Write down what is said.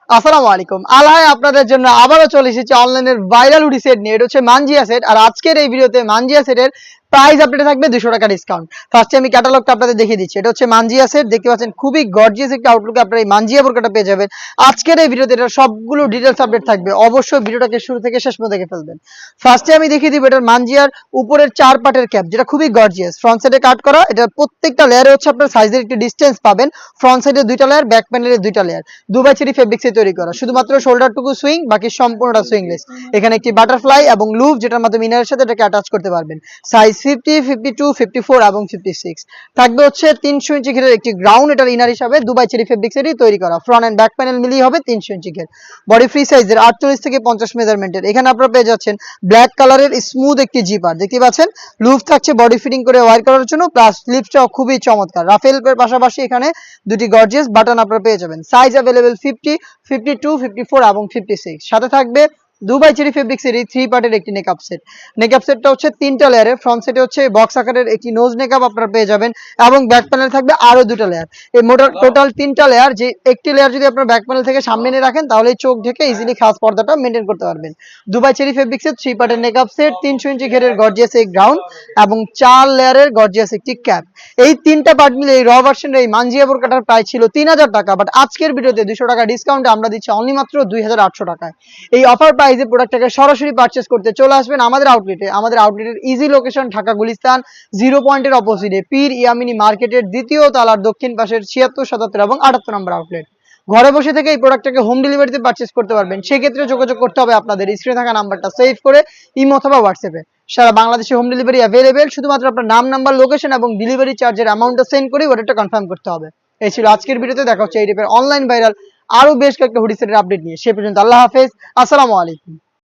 আসসালামু আলাইকুম। আলহায় আপনাদের জন্য আবারও চলে এসেছি অনলাইনের ভাইরাল হুডি সেট নিয়ে। এটা হচ্ছে মানজিয়া সেট। আর আজকের এই ভিডিওতে মানজিয়া সেটের প্রাইস আপডেট থাকবে 200 টাকা ডিসকাউন্ট। ফার্স্টে আমি ক্যাটালগটা আপনাদের দেখিয়ে দিচ্ছি। এটা হচ্ছে মানজিয়া সেট। দেখতে পাচ্ছেন খুবই গর্জিয়াস একটা আউটলুকে আপনারা এই মানজিয়া বোরকাটা পেয়ে যাবেন। আজকের এই ভিডিওতে এটা সবগুলো ডিটেইলস আপডেট থাকবে। অবশ্যই ভিডিওটাকে শুরু থেকে শেষ পর্যন্ত দেখে ফেলবেন। ফার্স্টে আমি দেখিয়ে দিব এটার মানজিয়ার উপরের 4 পার্টের ক্যাপ, যেটা খুবই গর্জিয়াস। ফ্রন্ট সাইডে কাট করা। এটা প্রত্যেকটা লেয়ারে হচ্ছে আপনার সাইজের একটু ডিসটেন্স পাবেন। ফ্রন্ট সাইডে 2টা লেয়ার, ব্যাক প্যানেলে 2টা লেয়ার। দুবাই চেরি ফেব্রিক্সে তৈরি করা। শুধুমাত্র শোল্ডারটুকু সুইং, বাকি সম্পূর্ণটা সুইংলেস। এখানে একটি বাটারফ্লাই এবং লুপ, যেটার মাধ্যমে ইনারের সাথে এটাকে অ্যাটাচ করতে পারবেন। সাইজ 50, 52, 54 এবং 56 থাকবে। হচ্ছে 300 ইঞ্চি ঘেরের একটি গ্রাউন্ড, এটার ইনার হিসাবে দুবাই চেরি ফেব্রিক্সেরই তৈরি করা। ফ্রন্ট এন্ড ব্যাক প্যানেল মিলিয়ে হবে 300 ইঞ্চি ঘের। বডি ফ্রি সাইজের 48 থেকে 50 মেজারমেন্টের। এখানে আপনারা পেয়ে যাচ্ছেন ব্ল্যাক কালারের স্মুথ একটি জিপার। দেখতে পাচ্ছেন লুপ থাকছে বডি ফিটিং করে ওয়্যার করার জন্য, প্লাস স্লিপসটাও খুবই চমৎকার। রাফেলের পাশাপাশি এখানে দুটি গর্জিয়াস বাটন আপনারা পেয়ে যাবেন। সাইজ अवेलेबल 50, 52, 54 এবং 56। সাথে থাকবে দুবাই চেরি ফেব্রিক্সের এই 3 পার্টের একটি নেকআপ সেট। নেকআপ সেটটা হচ্ছে 3টা লেয়ারে। ফ্রন্ট সেটে হচ্ছে বক্স আকারের একটি নোজ নেকআপ আপনারা পেয়ে যাবেন এবং ব্যাক প্যানেল থাকবে আরো 2টা লেয়ার। এই টোটাল 3টা লেয়ার, যে একটি লেয়ার যদি আপনারা ব্যাক প্যানেল থেকে সামনে নিয়ে রাখেন তাহলে চোখ ঢেকে ইজিলি খাস পর্দাটা মেইনটেইন করতে পারবেন। দুবাই চেরি ফেব্রিক্সের 3 পার্টের নেকআপ সেট, 300 ইঞ্চি ঘেরের গর্জিয়াস এই গ্রাউন্ড এবং 4 লেয়ারের গর্জিয়াস একটি ক্যাপ। এই 3টা পার্ট মিলে এই র ভার্সনের এই মানজিয়া বোরকাটার প্রাইস ছিল 3000 টাকা, বাট আজকের ভিডিওতে 200 টাকা ডিসকাউন্টে আমরা দিচ্ছি অনলি মাত্র 2800 টাকায়। এই অফার প্রাইসে প্রোডাক্টটাকে সরাসরি পারচেজ করতে চলে আসবেন আমাদের আউটলেটে। আমাদের আউটলেটের ইজি লোকেশন ঢাকা গুলিস্তান 0 পয়েন্টের অপোজিটে পীর ইয়ামিনী মার্কেটের দ্বিতীয় তলার দক্ষিণ পাশের 76, 77 এবং 78 নম্বর আউটলেট। ঘরে বসে থেকে এই প্রোডাক্টটাকে হোম ডেলিভারিতে পারচেজ করতে পারবেন। সেক্ষেত্রে যোগাযোগ করতে হবে আপনাদের স্ক্রিনে থাকা নাম্বারটা সেভ করে ইমো অথবা হোয়াটসঅ্যাপে। সারা বাংলাদেশে হোম ডেলিভারি অ্যাভেলেবেল। শুধুমাত্র আপনার নাম, নাম্বার, লোকেশন এবং ডেলিভারি চার্জের অ্যামাউন্টটা সেন্ড করে অর্ডারটা কনফার্ম করতে হবে। এই ছিল আজকের ভিডিওতে। দেখা হচ্ছে এই টাইপের অনলাইন ভাইরাল আরো বেশ কয়েকটা হুডি সেটের আপডেট নিয়ে। সে পর্যন্ত আল্লাহ হাফেজ, আসসালামু আলাইকুম।